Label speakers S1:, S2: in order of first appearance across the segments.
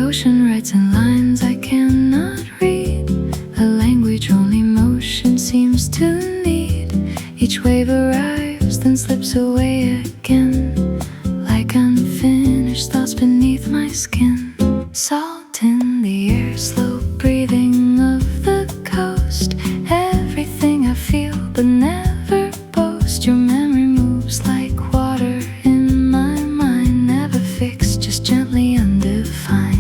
S1: ocean writes in lines I cannot read, a language only motion seems to need. Each wave arrives, then slips away again, like unfinished thoughts beneath my skin. Salt in the air, slow breathing of the coast. Everything I feel but never boast. Your memory moves like water in my mind, never fixed, just gently undefined.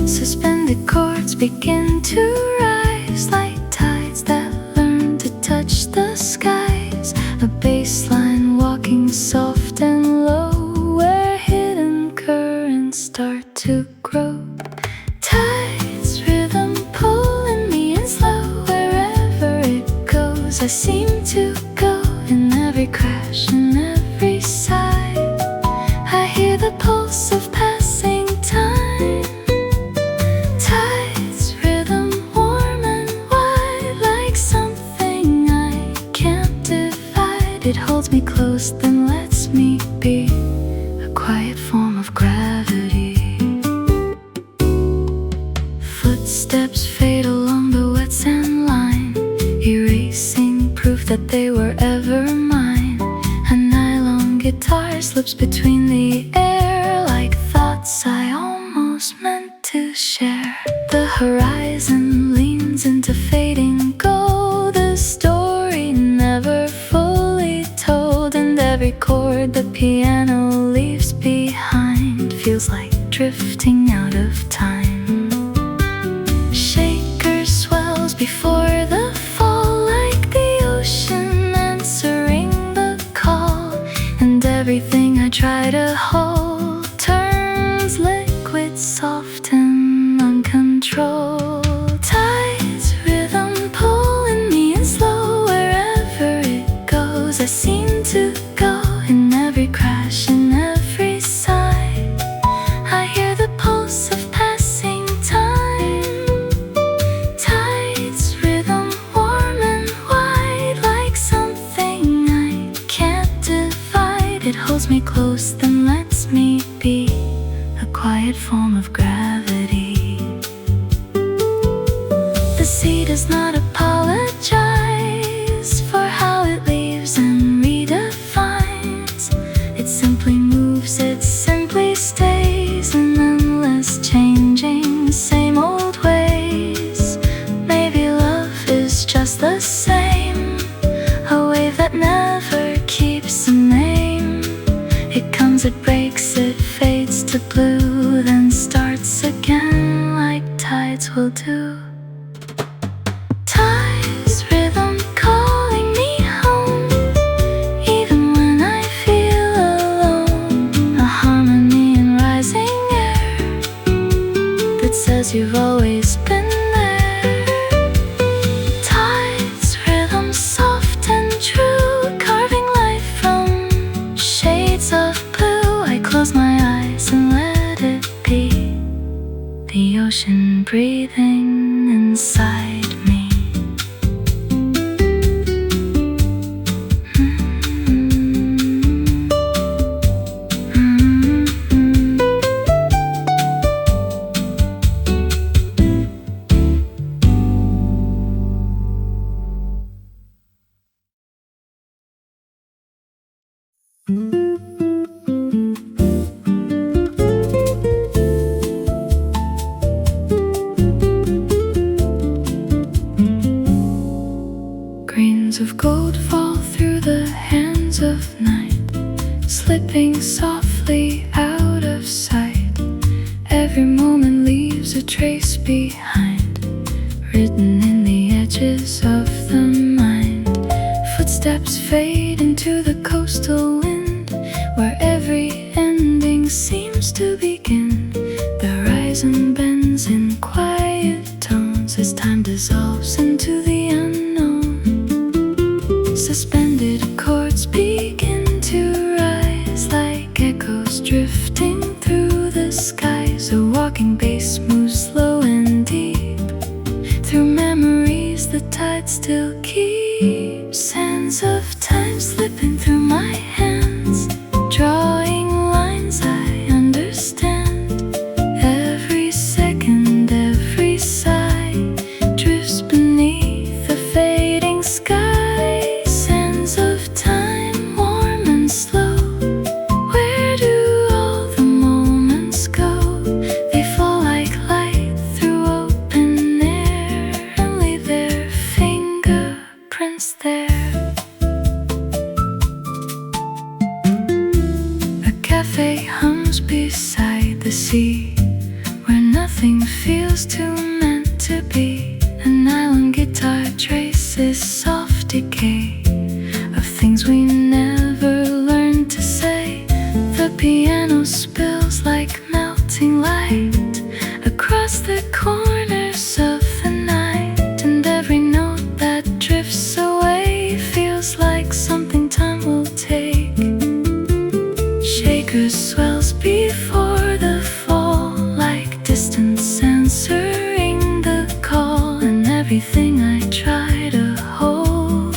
S1: Suspended chords begin to rise like tides that learn to touch the skies. A bass line walking soft and low, where hidden currents start to grow. Tides, rhythm pulling me in slow. Wherever it goes, I seem to go. In every crash, in every sigh, I hear the pulse of passing time. Tides, rhythm warm and wide, like something I can't divide. It holds me close, then lets me be, a quiet form of gravity. Footsteps fade along the wet sand line, erasing proof that they were ever mine. A nylon guitar slips between the air, like thoughts I almost meant to share. The horizon leans into fading gold, a story never fully told. And every chord the piano leaves behind feels like drifting out of time. Shaker swells before the fall, like the ocean answering the call. And everything I try to hold turns liquid, soft and uncontrolled. Tides, rhythm pulling me in slow. Wherever it goes, I seem to go. In every crash, in every sigh, I hear the pulse of passing time. Tides, rhythm warm and wide, like something I can't divide. It holds me close, then lets me be, a quiet form of gravity. The sea does not apologize for how it leaves and redefines. It simply moves, it simply stays, in endless changing, same old ways. Maybe love is just the same, a wave that never keeps a name. It comes, it breaks, it fades to blue, then starts again like tides will do. Tides, rhythm calling me home, even when I feel alone. A harmony in rising air that says you've always been there. Tides, rhythm soft and true, carving life from shades of blue. I close my eyes and let it be, the ocean breathing inside me. Grains of gold fall through the hands of night, slipping softly out of sight. Every moment leaves a trace behind, written in the edges of the mind. Footsteps fade into the coastal wind, where every ending seems to begin. The horizon bends in quiet tones as time dissolves into the unknown. Suspended chords begin to rise like echoes drifting through the skies. A walking bass moves slow and deep through memories the tide still keeps. Sands of time slipping through my hands, drawing lines I understand. Nothing feels too meant to be. A nylon guitar traces soft decay of things we never learned to say. The piano spills like melting light across the corners of the night, and every note that drifts away feels like something time will take. Shaker swells before the fall, like distance answering the call, and everything I try to hold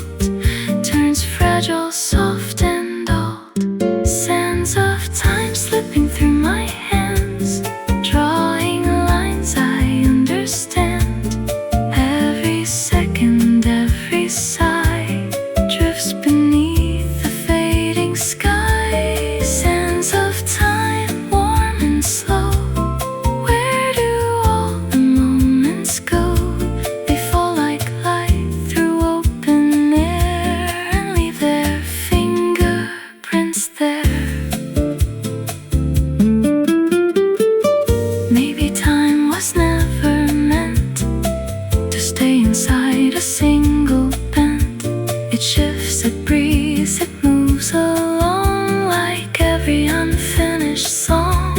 S1: turns fragile, soft and old. Sands of time slipping through my hands, drawing lines I understand. Every second, every sigh drifts beneath the fading sky. Sands of time, warm and slow. Where do all the moments go? They fall like light through open air and leave their fingerprints there. Maybe time was never meant to stay inside a single bend. It shifts, it breathes, it moves along like every unfinished song.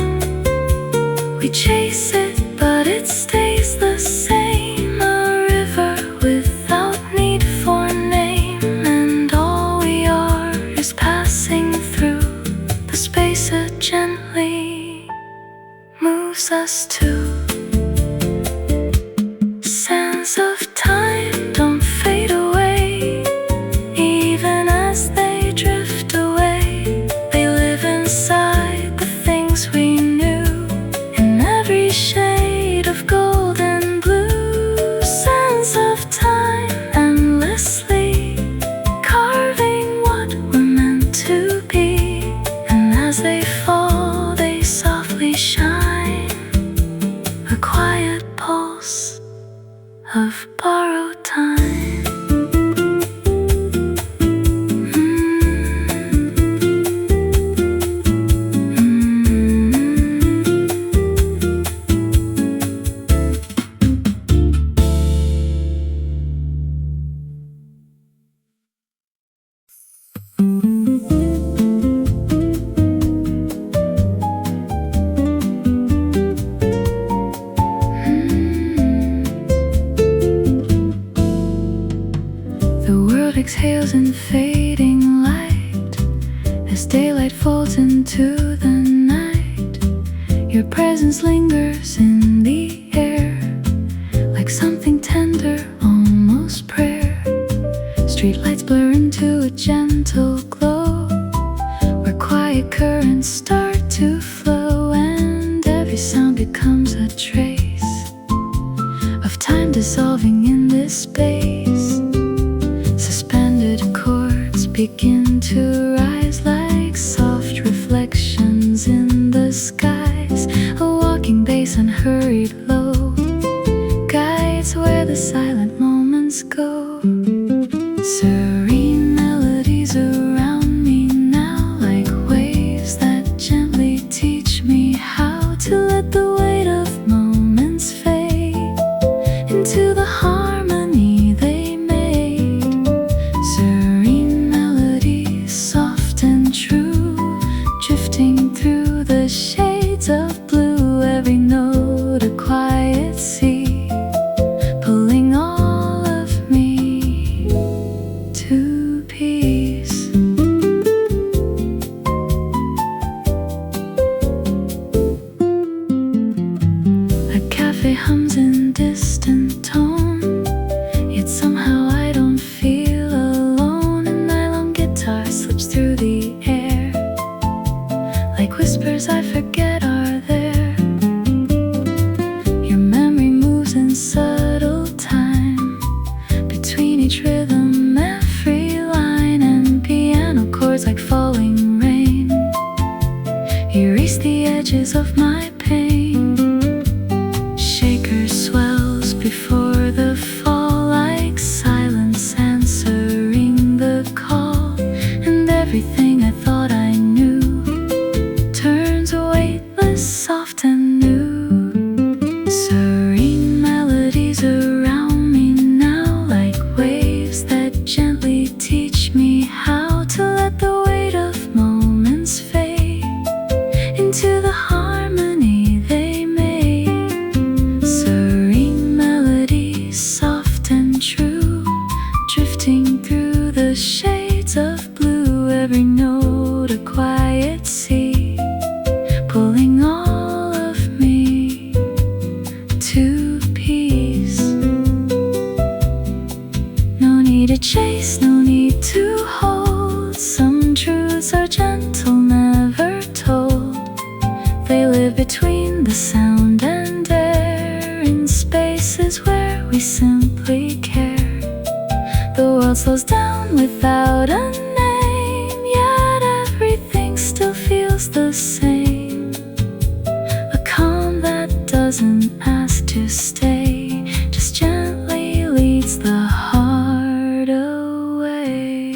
S1: We chase it, but it stays the same. A river without need for name, and all we are is passing through the space it gently moves us to. Sands of time don't fade away, even as they drift away. They live inside the things we knew, in every shade of gold and blue. Sands of time endlessly carving what we're meant to be, and as they fall they softly shine, a quiet pulse of borrowed time. The world exhales in fading light as daylight falls into the night. Your presence lingers in the air like something tender, almost prayer. Streetlights blur into a gentle glow, where quiet currents start to flow, and every sound becomes a trace of time dissolving in this space. Suspended chords begin to rise like soft reflections in the skies. A walking bass and hurried low guides where the silent moments go. Serene melodies around me now, like waves that gently teach me how to let the weight of moments fade into the harmony they made. Serene melodies, soft and true, drifting through the shades of blue. Every note a quiet sea, pulling all of me to peace. A cafe hums in distant tone, yet somehow I don't feel alone. A nylon guitar slips through the air like whispers I forget are there. Your memory moves in subtle time between each rhythm, every line, and piano chords like falling rain erase the edges of my pain. Shaker swells before the the sound and air in spaces where we simply care. The world slows down without a name, yet everything still feels the same. A calm that doesn't ask to stay, just gently leads the heart away.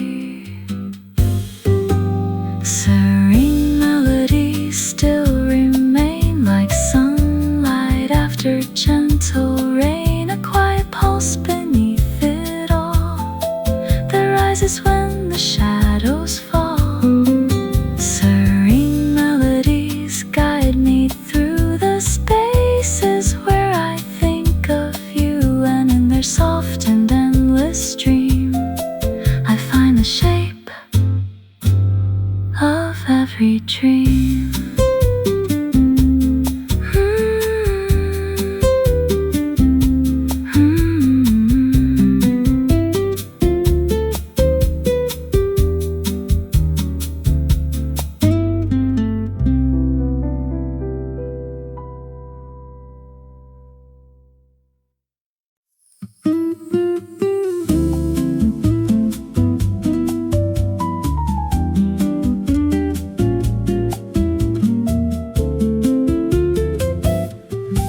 S1: Serene melodies still remain like sunlight after gentle rain, a quiet pulse beneath it all that rises when the shadows fall. Serene melodies guide me through the spaces where I think of you, and in their soft and endless dream I find the shape of every dream.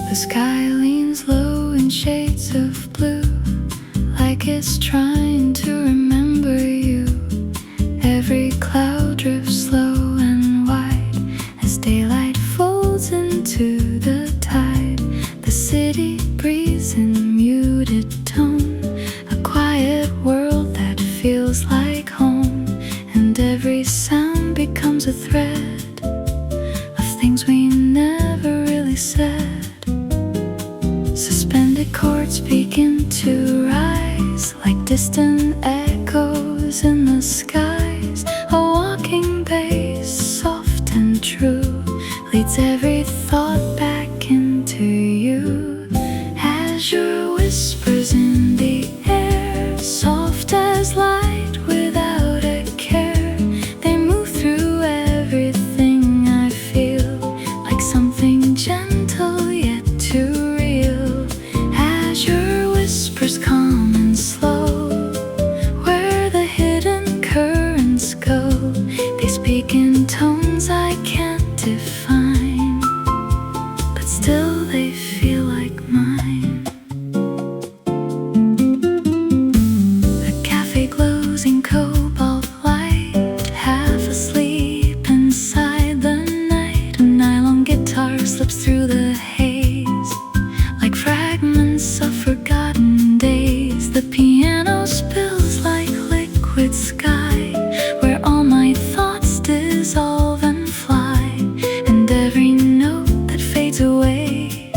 S1: The sky leans low in shades of blue, like it's trying to remember you. Every cloud drifts slow and wide as daylight folds into the tide. The city breathes in muted tone, a quiet world that feels like home. And every sound becomes a thread of things we never really said. Suspended chords begin to rise like distant echoes in the skies. A walking bass, soft and true, leads every thought back into you. Azure whispers in the air, soft as light without a care. They move through everything I feel, like something gentle yet too real. Azure whispers calm and slow, where the hidden currents go. They speak in tones I can't define, but still they feel like mine. The cafe glows in cobalt light, half asleep inside the night. A nylon guitar slips through the haze like fragments of forgotten days. The piano spills like liquid sky, where all my thoughts dissolve and fly. And every note that fades away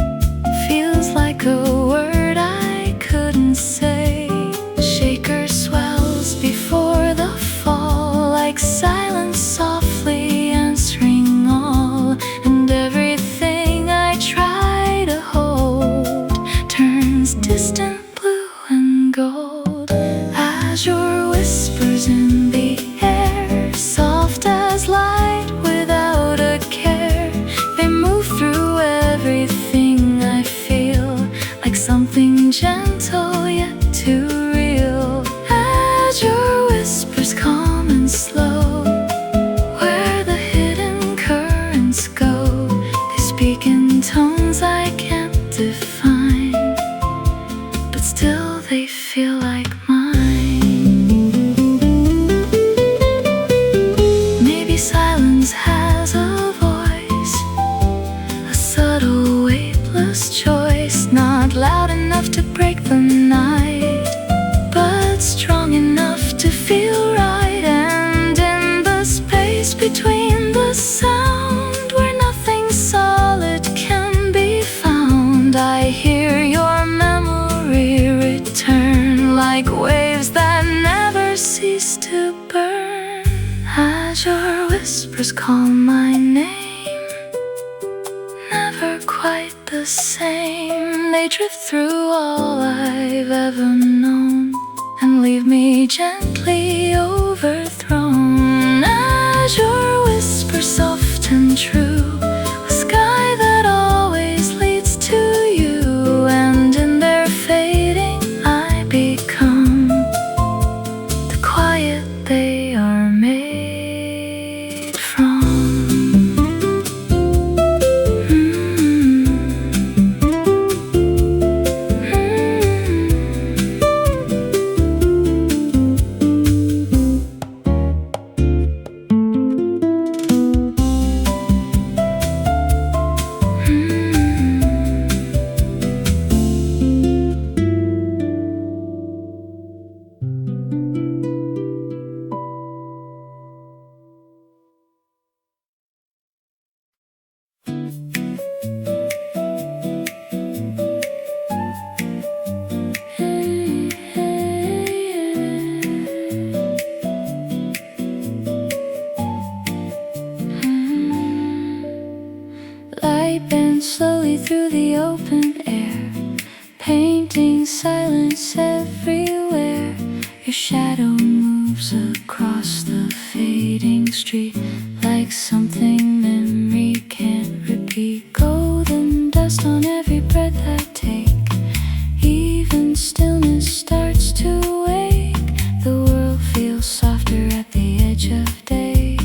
S1: feels like a word I couldn't say. The shaker swells before the fall, like silence softly answering all. And everything I try to hold turns distant blue and gold. Azure whispers in the air, soft as light without a care. They move through everything I feel, like something gentle yet too real. Azure whispers calm and slow, where the hidden currents go. They speak in tones I can't define, but still they feel like mine. Maybe silence has a voice, a subtle weightless choice, not loud enough to break the night, but strong enough to feel right. And in the space between the sound, where nothing solid can be found, I hear your memory return like waves that never cease to burn. Azure whispers call my name, never quite the same. They drift through all I've ever known and leave me gently overthrown. Azure whispers soft and true, a sky that always softly through the open air, painting silence everywhere. Your shadow moves across the fading street like something memory can't repeat. Golden dust on every breath I take, even stillness starts to wake. The world feels softer at the edge of day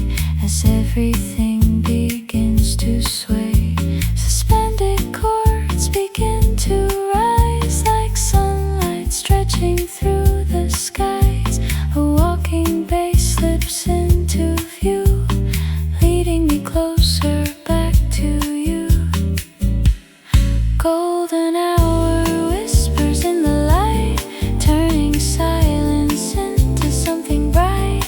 S1: as everything begins to sway. Suspended chords begin to rise like sunlight stretching through the skies. A walking bass slips into view, leading me closer back to you. Golden hour whispers in the light, turning silence into something bright.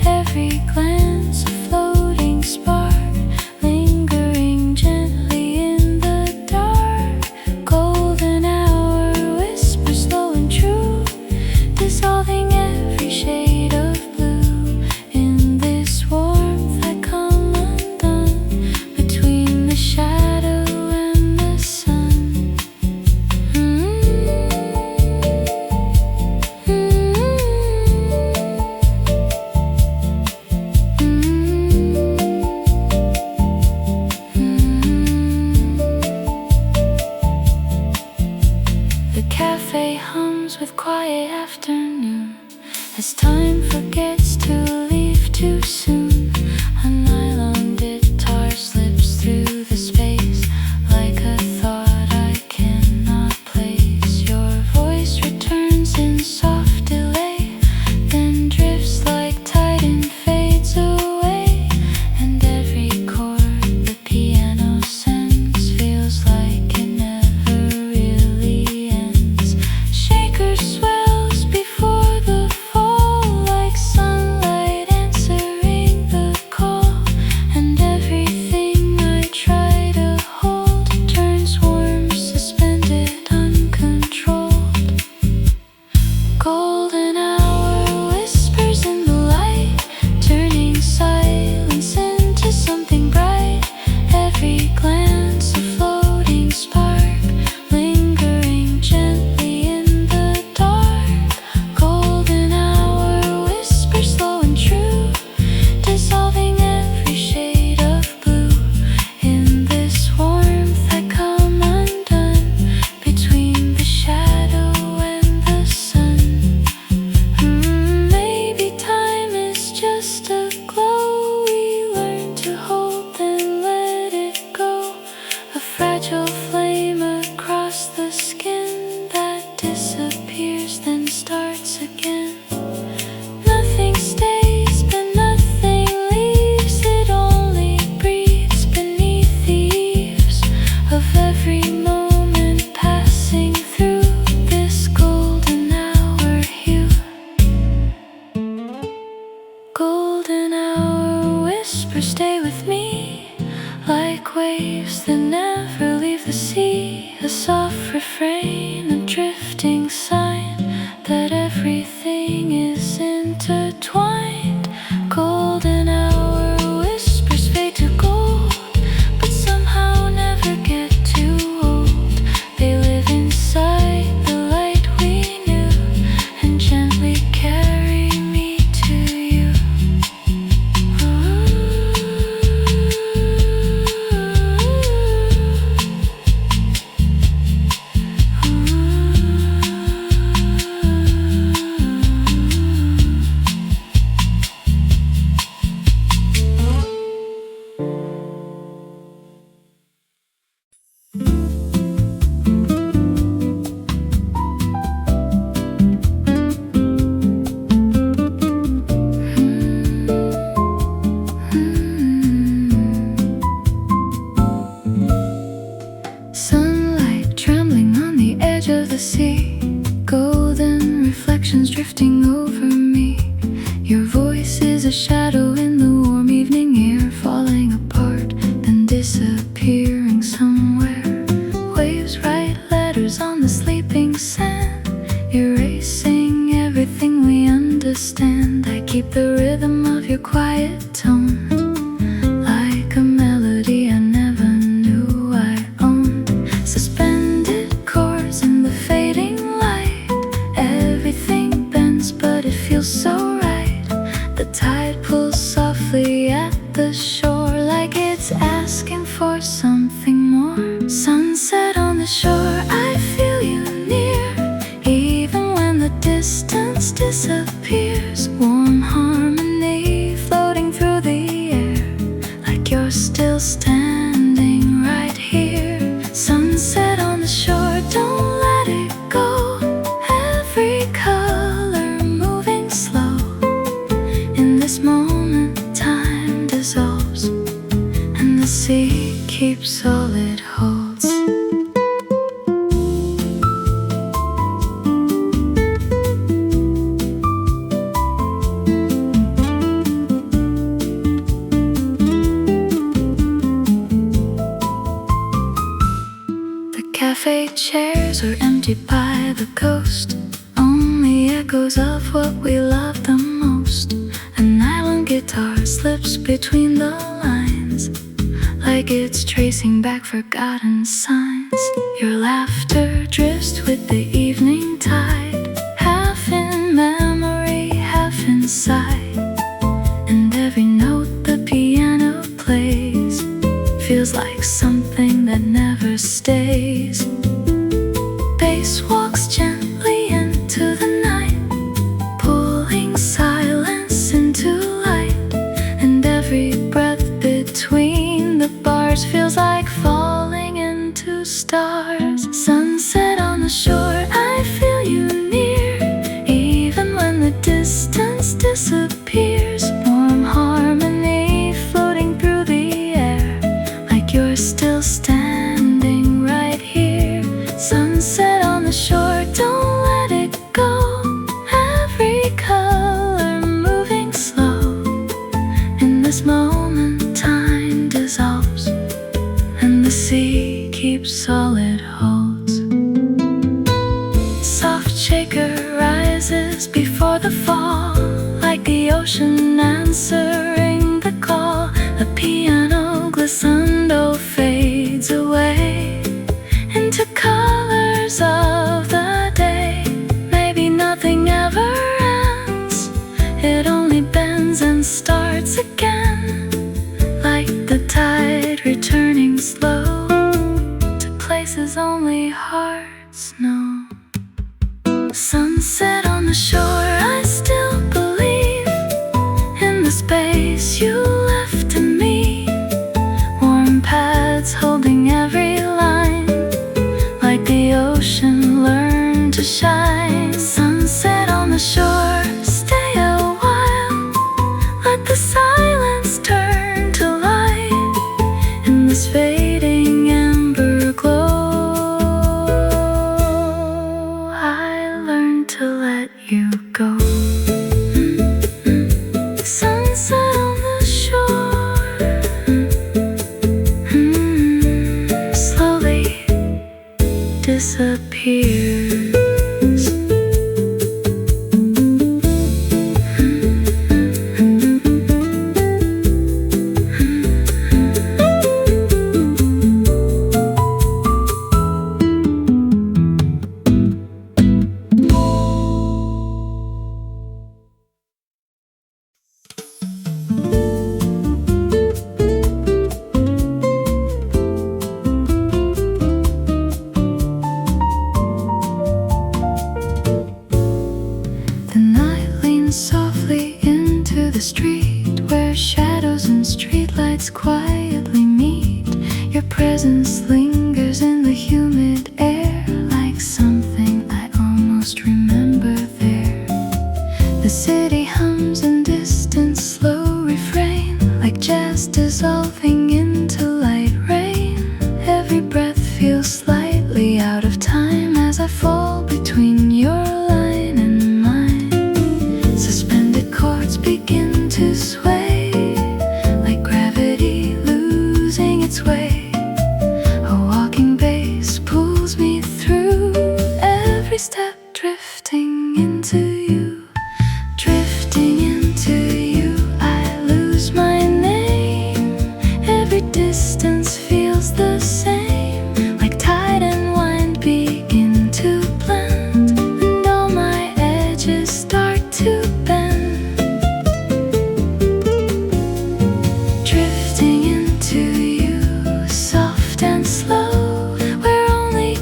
S1: Every glance a floating spark, lingering gently in the dark. Golden hour whispers slow and true, dissolving every shade of blue. In this warmth I come undone, between the shadow and the sun. The cafe hums with quiet afternoon as time forgets to leave too soon. A nylon guitar slips through the space like a thought I cannot place. Your voice returns in soft delay, then drifts like tide and fades away. And every chord the piano sends feels like it never really ends. Shaker swells before the fall like sunlight answering the call. And everything I try to hold turns warm, suspended, uncontrolled. Golden hour whispers in the light, turning silence into something bright. Every glance a floating spark, lingering gently in the dark. Golden hour whispers slow and true, dissolving every shade of blue. In this warmth I come undone, between the shadow and the sun. Maybe time is just a glow we learn to hold, then let it go. A fragile flame across the skin that disappears, then starts again. Nothing stays, but nothing leaves. It only breathes beneath the eaves of every moment passing through this golden hour hue. Golden hour whispers stay with me like waves that never leave the sea. A soft refrain, a drifting sign that everything is intertwined. Golden hour whispers fade to gold, but somehow never get too old. They live inside the light we knew and gently carry me to you. Sunlight trembling on the edge of the sea, golden reflections drifting over me. Your voice is a shadow in the warm evening air, falling apart, then disappearing somewhere. Waves write letters on the sleeping sand, erasing everything we understand. I keep the rhythm of your quiet tone, like a melody I never knew I owned. shore, I feel you near. Even when the distance disappears, warm harmony floating through the air, like you're still standing right here. Sunset on the shore, don't let it go. Every color moving slow. In this moment, time dissolves, and the sea keeps all it holds. The cafe chairs are empty by the coast, only echoes of what we love the most. An island guitar slips between the lines, like it's tracing back forgotten signs. Your laughter drifts with the evening tide, half in memory, half in sight. And every note the piano plays feels like something that never stays. Bass walks gently into the night, pulling silence into light. And every breath between the bars feels like falling into stars. Sunset on the shore, I feel you near. Even when the distance disappears, warm harmony floating through the air, like you're still standing right here. Sunset on the shore, don't let it go. Every color moving slow. In this moment, time dissolves, and the sea keeps all it holds. Soft shaker rises before the fall, like the ocean answering the call. The piano glissando fades away into colors of the day. Maybe nothing ever ends, it only bends and starts again, like the tide returning slow to places only hearts know. Sunset on the shore, I still believe in the space you left to me. Warm pads holding every line, like the ocean learned to shine. Sunset on the shore, stay a while, let the silence turn to light. In this fading amber glow, I learned to let you go. Sunset on the shore, slowly disappears. Softly into the street, where shadows and streetlights quietly meet. Your presence lingers in the humid air, like something I almost remember there. The city hums in distant slow refrain, like jazz dissolving into light rain. Every breath feels slightly out of time as I fall between your line and mine. Suspended chords begin to sway, like gravity losing its way. A walking bass pulls me through, every step drifting into you. Drifting into you, I lose my name. Every distance feels the same, like tide and wind begin to blend, and all my edges start to bend. Drifting into you, soft and slow, where only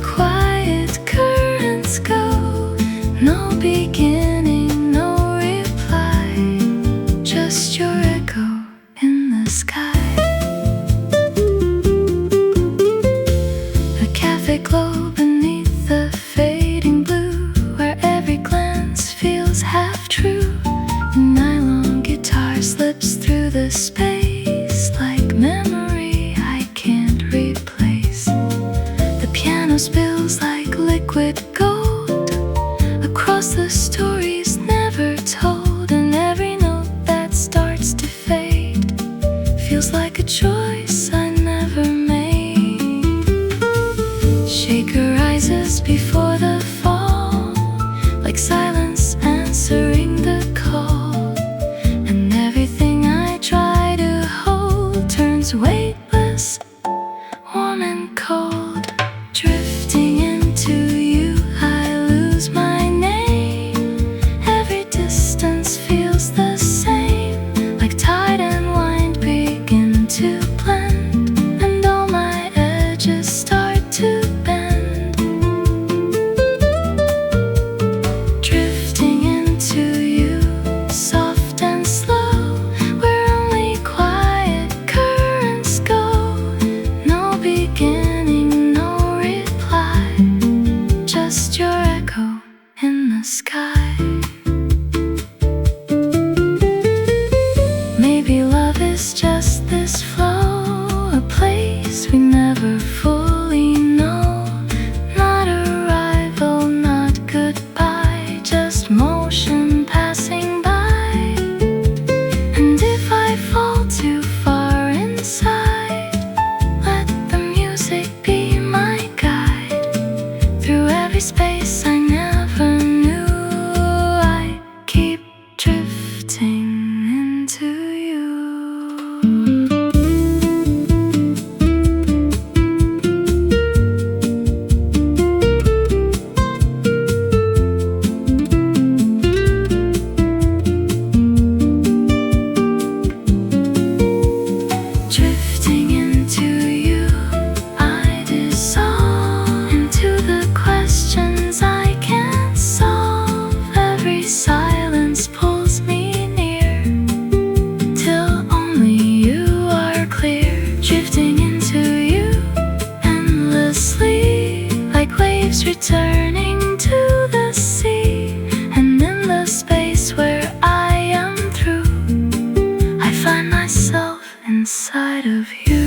S1: Snow spills like liquid gold across the stories never told, and every note that starts to fade feels like a choice I never made. Shaker rises before the fall, like silence answering the call, and everything I try to hold turns weightless, warm and cold. Drifting into you, I lose my name. Every distance feels the same, like tide and wind begin to blend, and all my edges start to bend. Drifting into you, soft and slow, where only quiet currents go. No beginning, no reply, just your echo in the sky. Maybe love is just this flow, a place we never fully know. Not arrival, not goodbye, just motion passing by. And if I fall too far inside, let the music be my guide through every space I never knew. I keep drifting into you. Drifting into you, I dissolve into the questions I can't solve. Every silence pulls me near, till only you are clear. Drifting into you endlessly, like waves returning to the sea. And in the space where I am through, I find myself inside of you.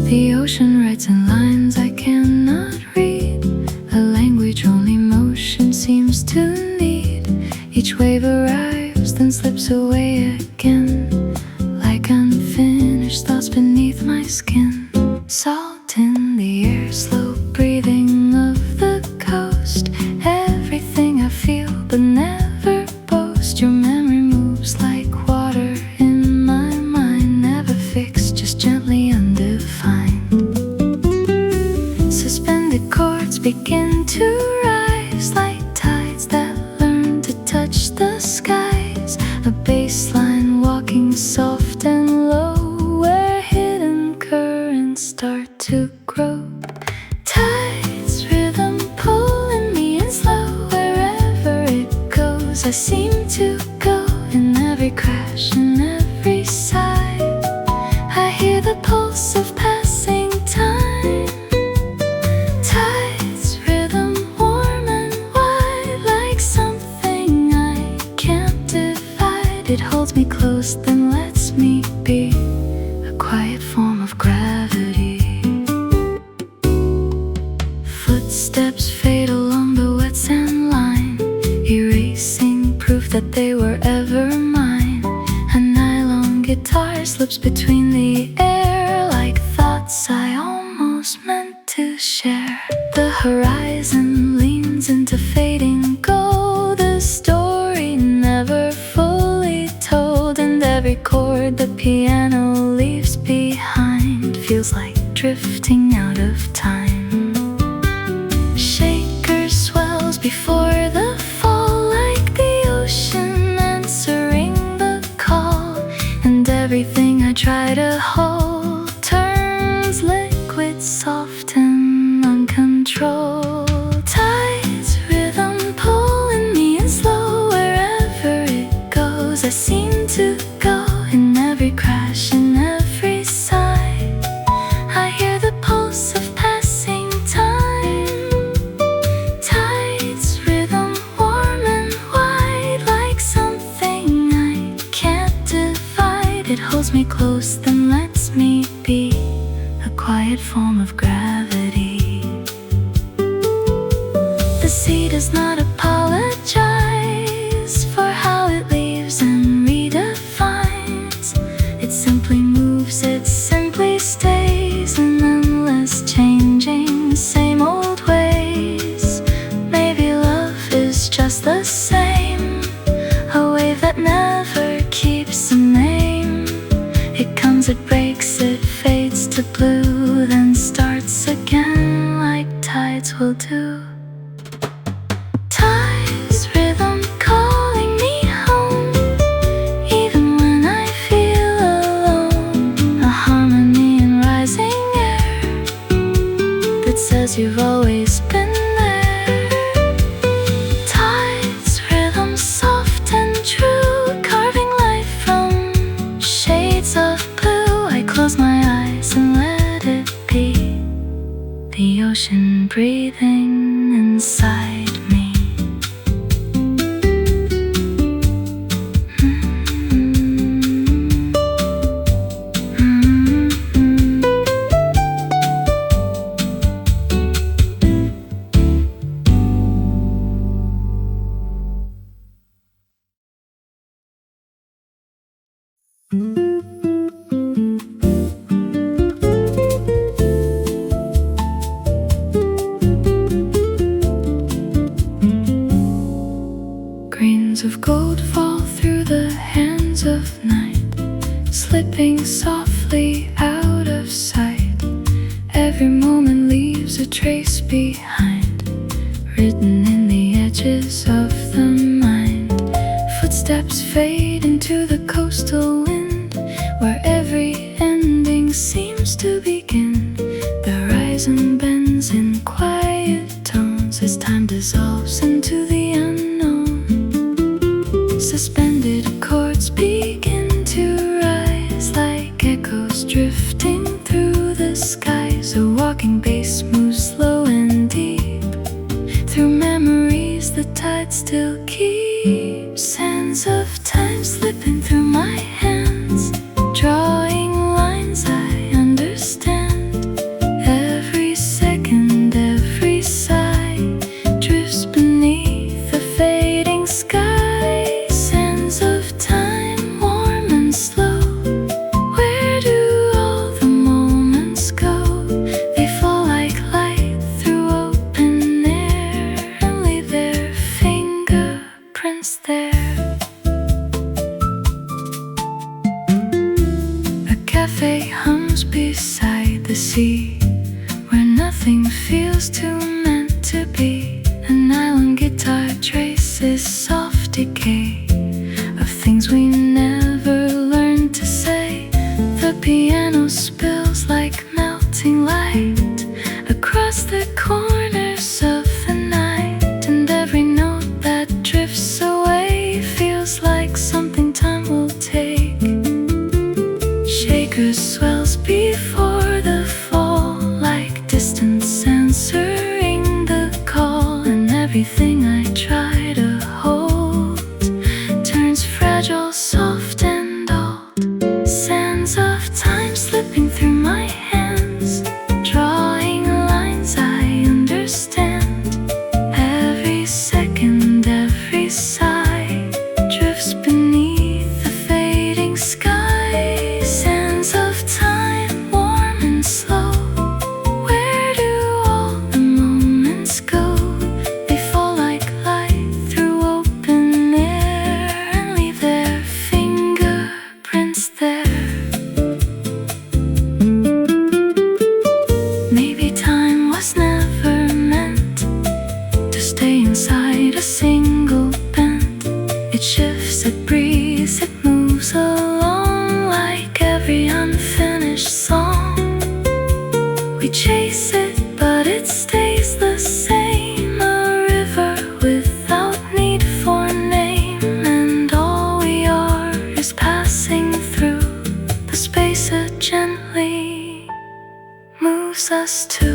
S1: The ocean writes in lines I cannot read, a language only motion seems to need. Each wave arrives, then slips away again, like unfinished thoughts beneath my skin. Salt in the air, slow breathing of the coast. Everything I feel but never boast. Your memory moves like water in my mind, never fixed, just gently undefined. Suspended chords begin to rise, like tides that learn to touch the skies. A bass line walking soft and low, where hidden currents start to grow. Tides, rhythm pulling me in slow, wherever it goes I seem to go. In every crash, in every sigh, I hear the pulse of passing time. Tides, rhythm warm and wide, like something I can't divide. It holds me close, then lets me be, a quiet form of gravity. Footsteps fade along the wet sand line, erasing proof that they were ever mine. A nylon guitar slips between the air, like thoughts I almost meant to share. The horizon leans into fading gold, the story never fully told. And every chord the piano leaves behind feels like drifting out of time. Shaker swells before the fall, like the ocean answering the call. And everything I try to hold turns liquid, soft and control. Tides, rhythm pulling me in slow, pulls me close, then lets me be, a quiet form of gravity. The sea does not apologize for how it leaves and redefines. It simply moves, it simply stays in endless changing, same old ways. Maybe love is just the same, a wave that never keeps a name. It comes, it breaks, it fades to blue, then starts again like tides will do. Tides, rhythm calling me home, even when I feel alone. A harmony in rising air that says you've always been there. Tides, rhythm soft and true, carving life from shades of blue. I close my eyes and let it be, the ocean breathing inside me. Grains of gold fall through the hands of night, slipping softly out of sight. Every moment leaves a trace behind, written in the edges of the mind. Footsteps fade into the coastal wind, where every ending seems to begin. The horizon bends in quiet tones as time dissolves into the unknown. Suspended chords begin to rise like echoes drifting through the skies. A walking bass moves slow and deep through memories the tide still keeps. Sands of time slipping through my hands, drawing lines I understand. Every second, every sigh drifts beneath the fading sky. Sands of time, warm and slow, where do all the moments go? They fall like light through open air and leave their fingerprints there. A cafe hums beside the sea, where nothing feels too meant to be. An island guitar traces soft decay of things we never learned to say. The piano spills like melting light across the corners of the night, and every note that drifts away feels like something time will take. Shaker swells before the fall, like distance answering the call, and everything I try to hold turns fragile, soft and old. Sands of time slipping through my hands, drawing lines I understand. Every second, every sigh drifts beneath the fading sky. Sands of time, warm and slow, where do all the moments go? They fall like light through open air and leave their fingerprints there. Maybe time was never meant to stay inside a single bend. It shifts, it breathes, it moves along like every unfinished song. We chase it, but it stays the same. A river without need for a name, and all we are is passing through the space it gently moves us to.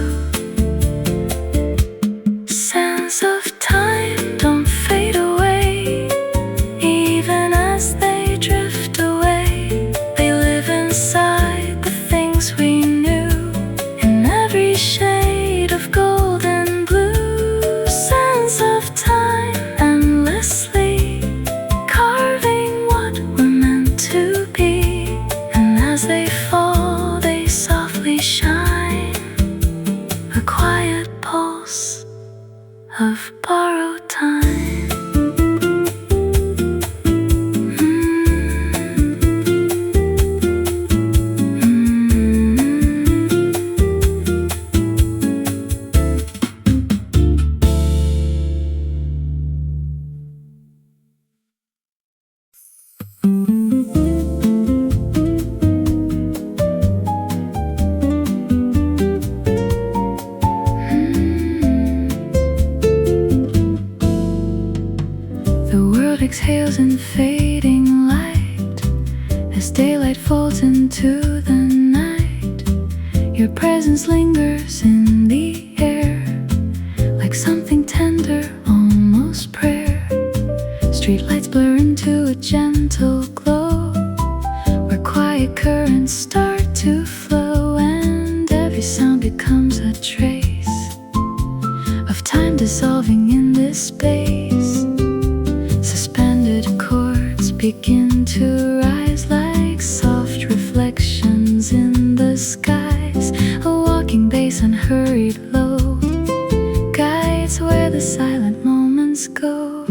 S1: Sands of time don't fade away, even as they drift The world exhales in fading light as daylight falls into the night. Your presence lingers in the air like something tender, almost prayer. Streetlights blur into a gentle glow where quiet currents start to flow, and every sound becomes a trace of time dissolving in this space. Suspended chords begin to rise like soft reflections in the skies. A walking bass, unhurried low, guides where the silent moments go.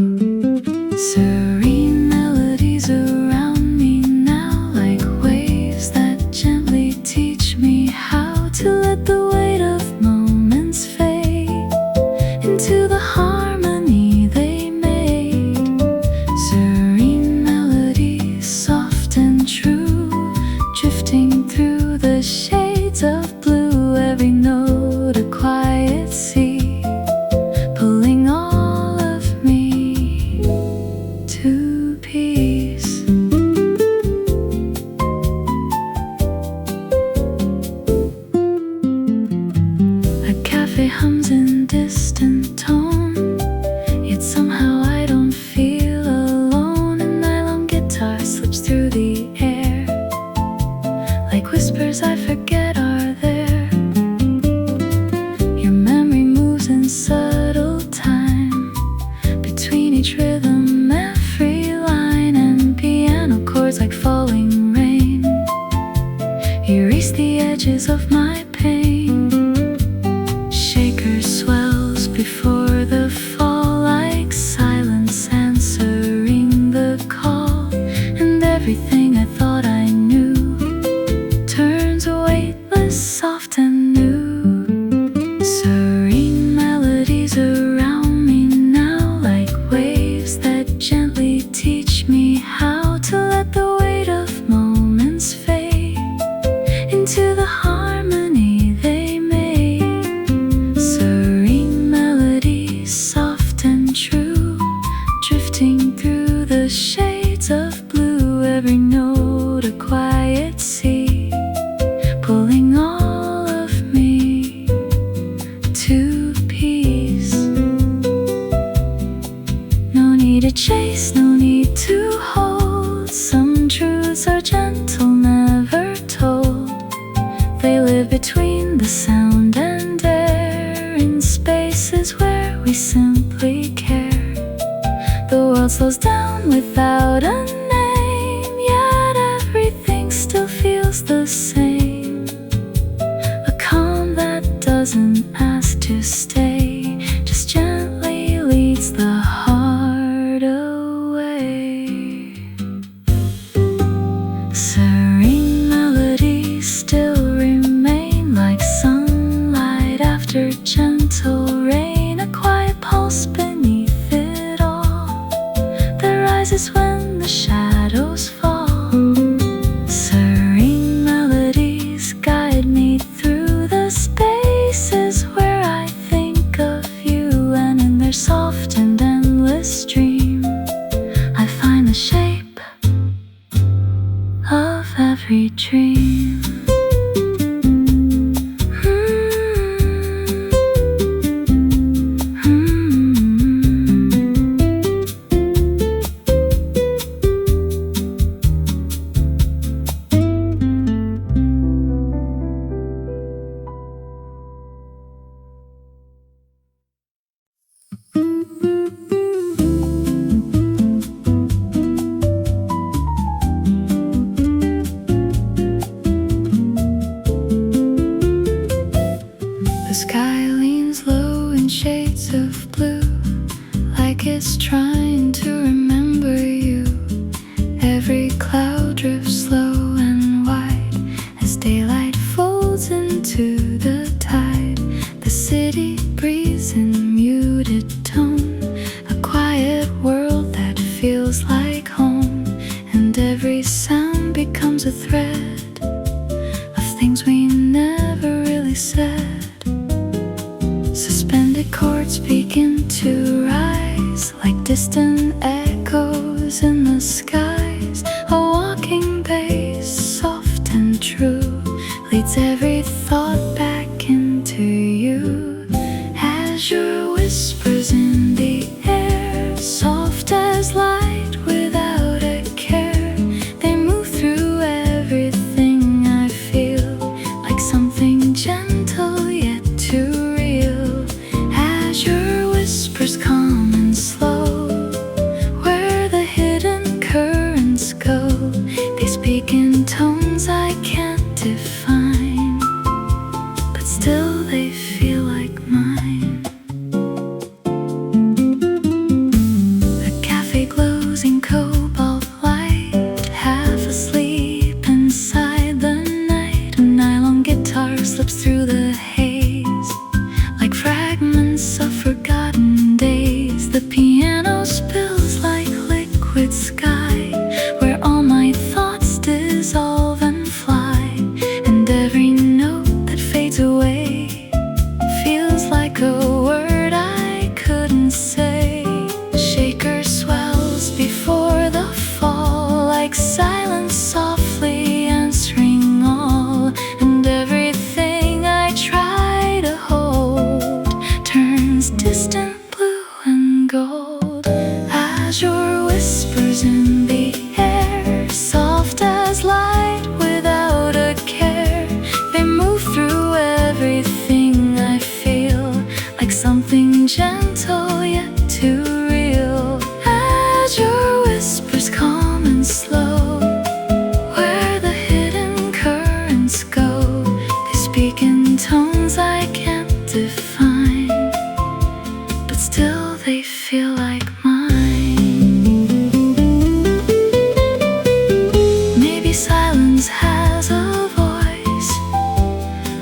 S1: Serene melodies around me now, like waves that gently teach me how to let the weight of moments fade into the harmony they made. Serene melodies, soft and true, drifting through the shades of blue. Every note a quiet sea, pulling all of me to peace. A cafe hums in distant tone, yet somehow I don't feel alone. A nylon guitar slips through the air like whispers I forget are there. Your memory moves in subtle time between each rhythm, every line, and piano chords like falling rain erase the edges of my pain. Shaker swells before the fall like silence answering the call, and everything I thought I knew turns weightless, soft and new. Serene melodies around me now, like waves that gently teach me how to let the weight of moments fade into the harmony they made. Serene melodies, soft and true, drifting through the shades of blue. Every note a quiet sea, pulling all of me to peace. No need to chase, no need to hold. Some truths are gentle, never told. They live between the sound and air, in spaces where we simply care. The world slows down without a name, yet everything still feels the same. A calm that doesn't ask to stay, just gently leads the heart away. Serene melodies still remain like sunlight after gentle rain. A quiet pulse beneath it all that rises when the shadows fall. Serene melodies guide me through the spaces where I think of you, and in their soft and endless stream I find the shape of every dream. becomes a thread of things we never really said. Suspended chords begin to rise like distant echoes in the skies. A walking bass, soft and true, leads every thought back into you. Azure whispers in the air, soft as light without a care. They move through everything I feel, like something gentle yet too real. Azure whispers calm and slow, where the hidden currents go. They speak in tones I can't define, but still they feel like mine. A cafe glows in cobalt light, half asleep inside the night. A nylon guitar slips through the haze, like fragments of forgotten days. The piano spills like liquid sky, where all my thoughts dissolve and fly. And every note that fades away feels like a word I couldn't say. The shaker swells before the fall, like silence softly answering all. And everything I try to hold turns distant blue and gold. Azure whispers in the air, soft as light without a care. They move through everything I feel, like something gentle yet too real. Azure whispers calm and slow, where the hidden currents go. They speak in tones I can't define, but still they feel like mine. Maybe silence has a voice,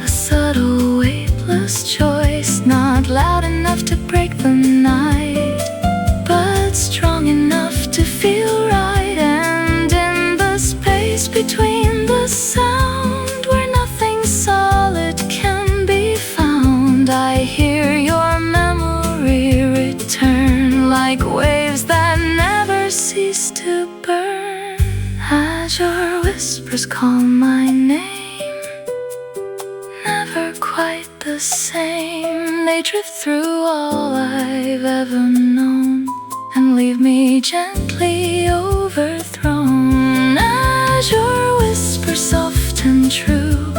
S1: a subtle weightless choice, not loud enough to break the night, but strong enough to feel right. And in the space between the sound, where nothing solid can be found, I hear your memory return, like waves that never cease to burn. Azure whispers call my name, never quite the same. They drift through all I've ever known and leave me gently overthrown. Azure whispers soft and true,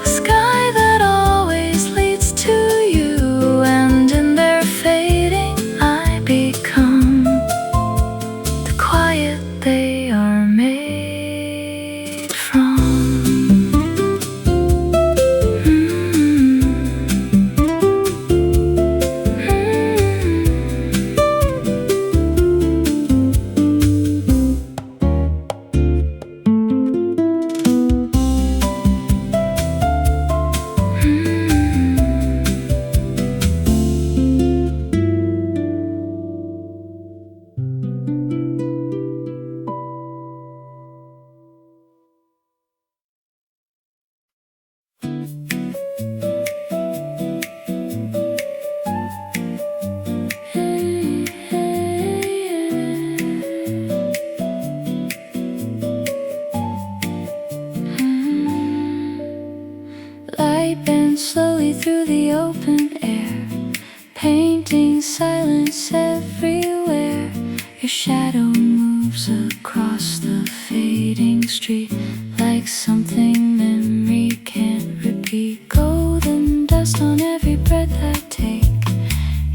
S1: a sky that always leads to you. And in their fading I become the quiet they are made from. Light bends slowly through the open air, painting silence everywhere. Your shadow moves across the fading street, like something memory can't repeat. Golden dust on every breath I take,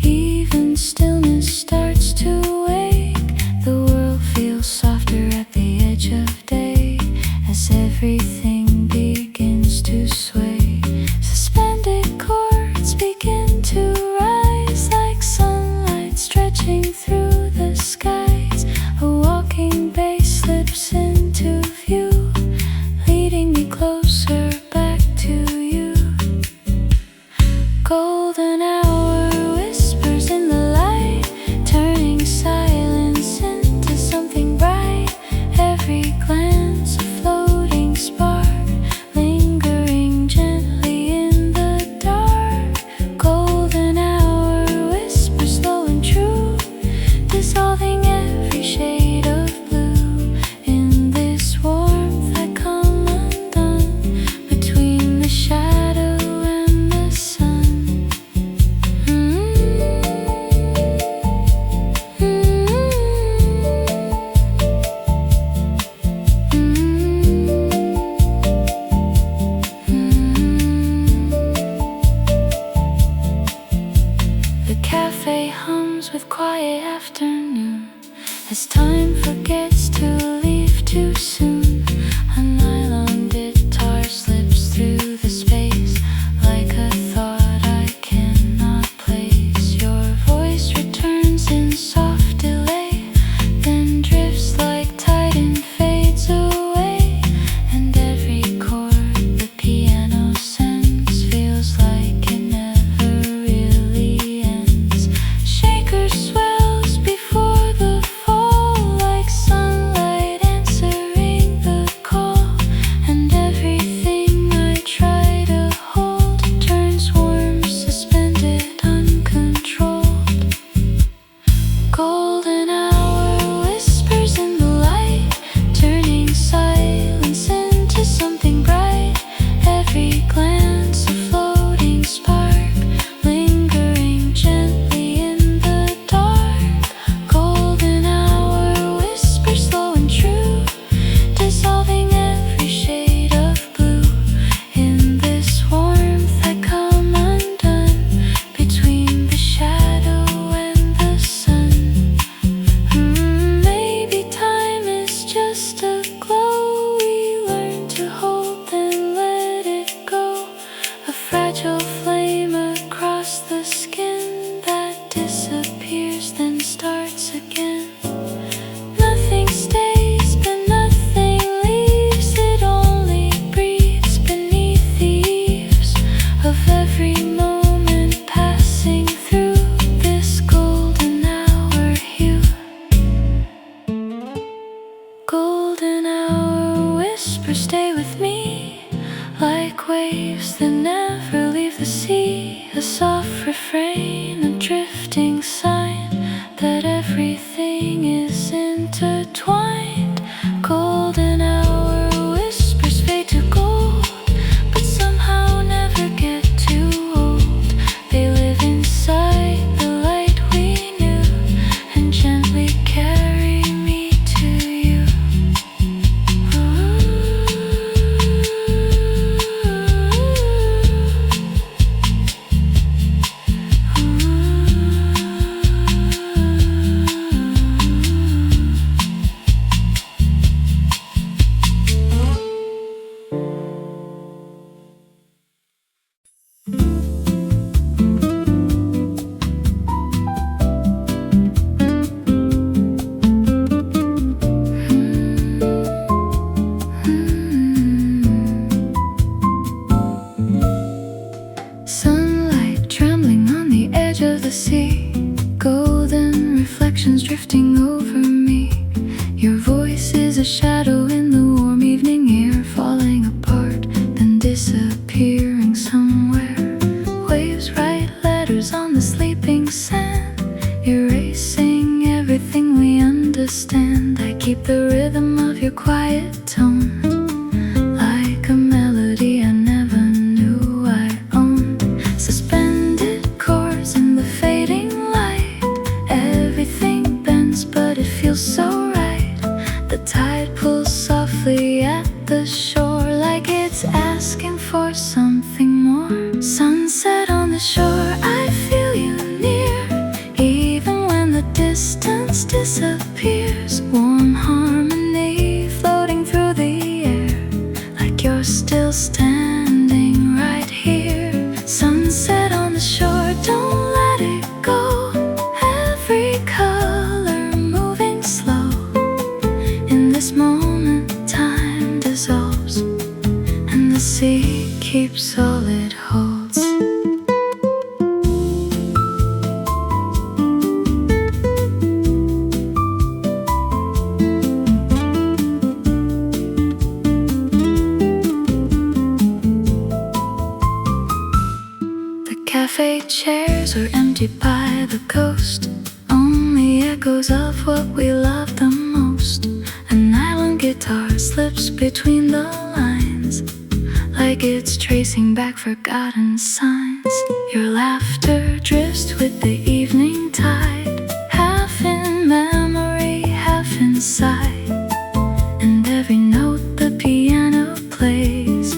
S1: even stillness starts to wake. The world feels softer at the edge of day, as everything begins to sway. Suspended chords begin to rise, like sunlight stretching through the skies. A walking bass slips into view, leading me closer back to you. Golden hour whispers in the light, turning silence into something bright. Every glance a floating stays, but nothing leaves. It only breathes beneath the eaves of every moment passing through this golden hour hue. Golden hour whispers stay with me, like waves that never leave the sea. A soft refrain, a drifting sign that everything is intertwined. Golden hour whispers fade to gold, but somehow never get too old. They live inside the light we knew and gently carry me to you. Sunlight trembling on the edge of the sea, golden reflections drifting over me. Your voice is a shadow in the warm evening air, falling apart, then disappearing somewhere. Waves write letters on the sleeping sand, erasing everything we understand. I keep the rhythm of your quiet tone, like a melody I never knew I owned. Suspended chords in the fading light, everything bends but it feels so right. The tide pulls softly at the shore, like it's asking for something more. Sunset on the shore, I feel you near, even when the distance disappears. Warm harmony floating through the air, like you're still standing right here. Sunset on the shore, don't let it go. Every color moving slow. In this moment, time dissolves, and the sea keeps all it holds. The cafe chairs are empty by the coast, only echoes of what we love the most. An island guitar slips between the lines, like it's tracing back forgotten signs. Your laughter drifts with the evening tide, half in memory, half inside. And every note the piano plays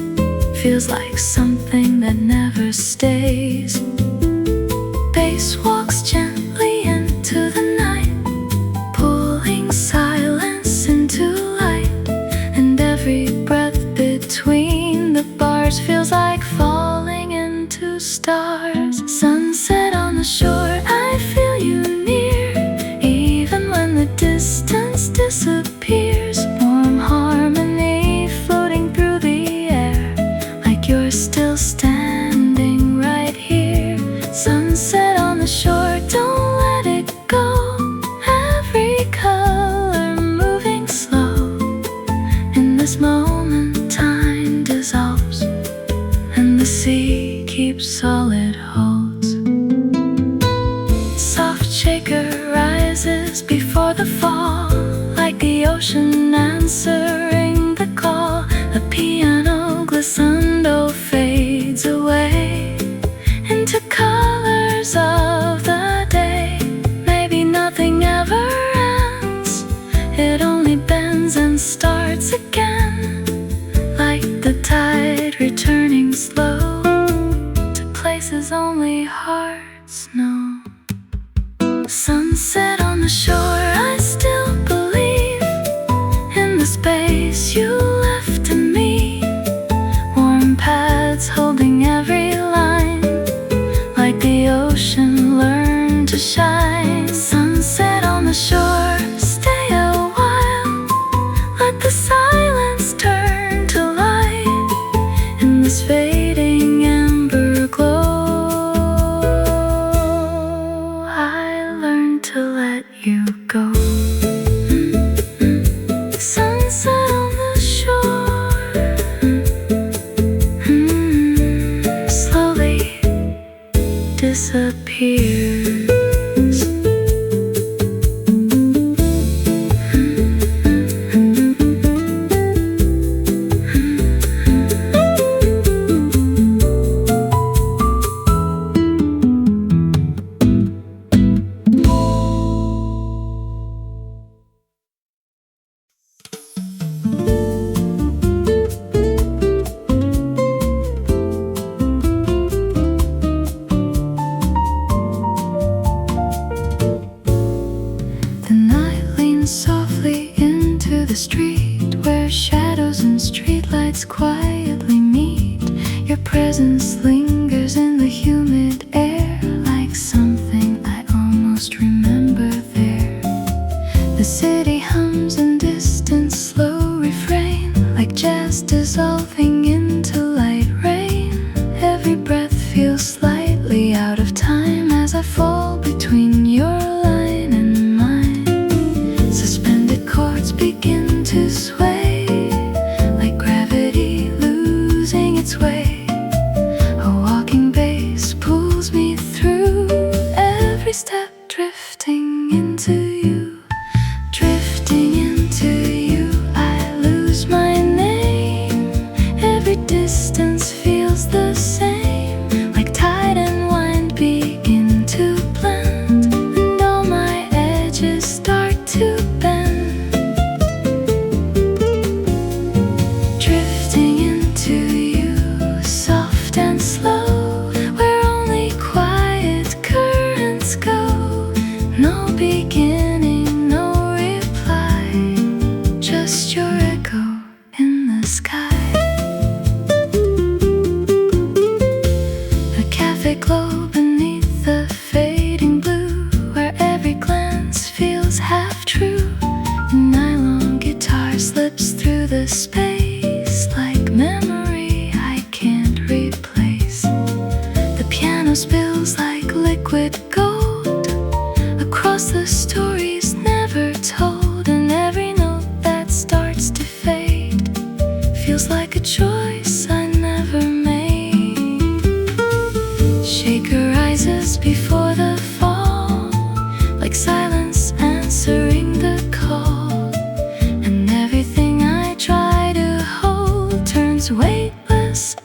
S1: feels like something that never stays. Bass walks gently into the night, pulling silence into light. And every breath between the bars feels like falling into stars. Sunset on the shore, I feel you near, even when the distance disappears. Warm harmony floating through the air, like you're still standing right here. Sunset on the shore, don't let it go. Every color moving slow. In this moment, time dissolves, and the sea keeps all it holds. Soft shaker rises before the fall, like the ocean answering the call. The piano glissando fades away into colors of the day. Maybe nothing ever ends, it only bends and starts again, like the tide returning slow to places only hearts know. Sunset on the shore, I still believe in the space street where shadows and streetlights quietly meet. Your presence lingers in the humid air, like something I almost remember there. The city hums in distant slow refrain, like jazz dissolving into light rain. Every breath feels slightly out of time as I fall between your line and mine. Suspended chords begin to sway, like gravity losing its way. A walking bass pulls me through, every step drifting into you. Drifting into you, I lose my name. Every distance feels the same, like tide and wind begin to blend, and all my edges start to bend. Drifting into you, soft and slow, where only quiet currents go. No beginning, no reply, just your echo in the sky. A cafe glow beneath the fading blue, where every glance feels half true. A nylon guitar slips through the space, like memory I can't replace. The piano spills like liquid gold across the stories never told, and every note that starts to fade feels like a choice I never made. Shaker rises before the fall, like silence answering the call, and everything I try to hold turns weightless,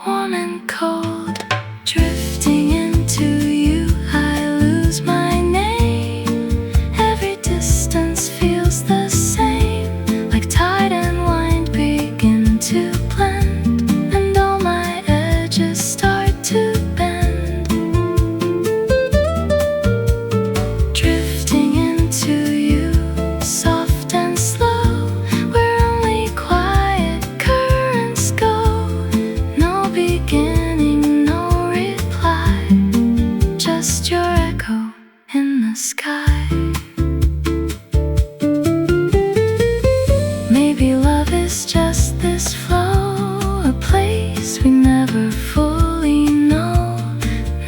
S1: warm and cold. Drifting into you, I lose my name. Every distance feels the same, like tide and wind begin to blend, and all my edges start to bend. Drifting into you, soft and slow, where only quiet currents go. No beginning, no reply, just your echo in the sky. Maybe love is just this flow, a place we never fully know.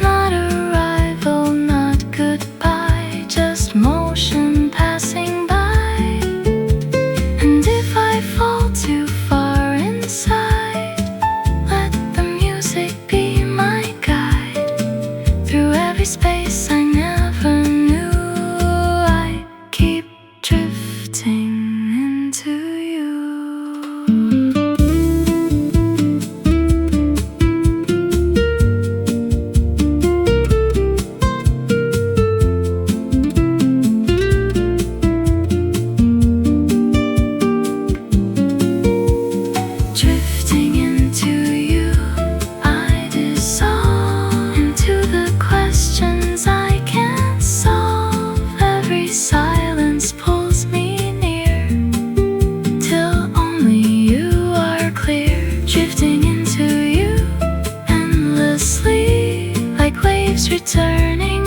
S1: Not arrival, not goodbye, just motion passing by. And if I fall too far inside, let the music be my guide. Through every space I never knew, I keep drifting into you. Drifting into you, I dissolve into the questions I can't solve. Every silence pulls me near, till only you are clear. Drifting into you endlessly, like waves returning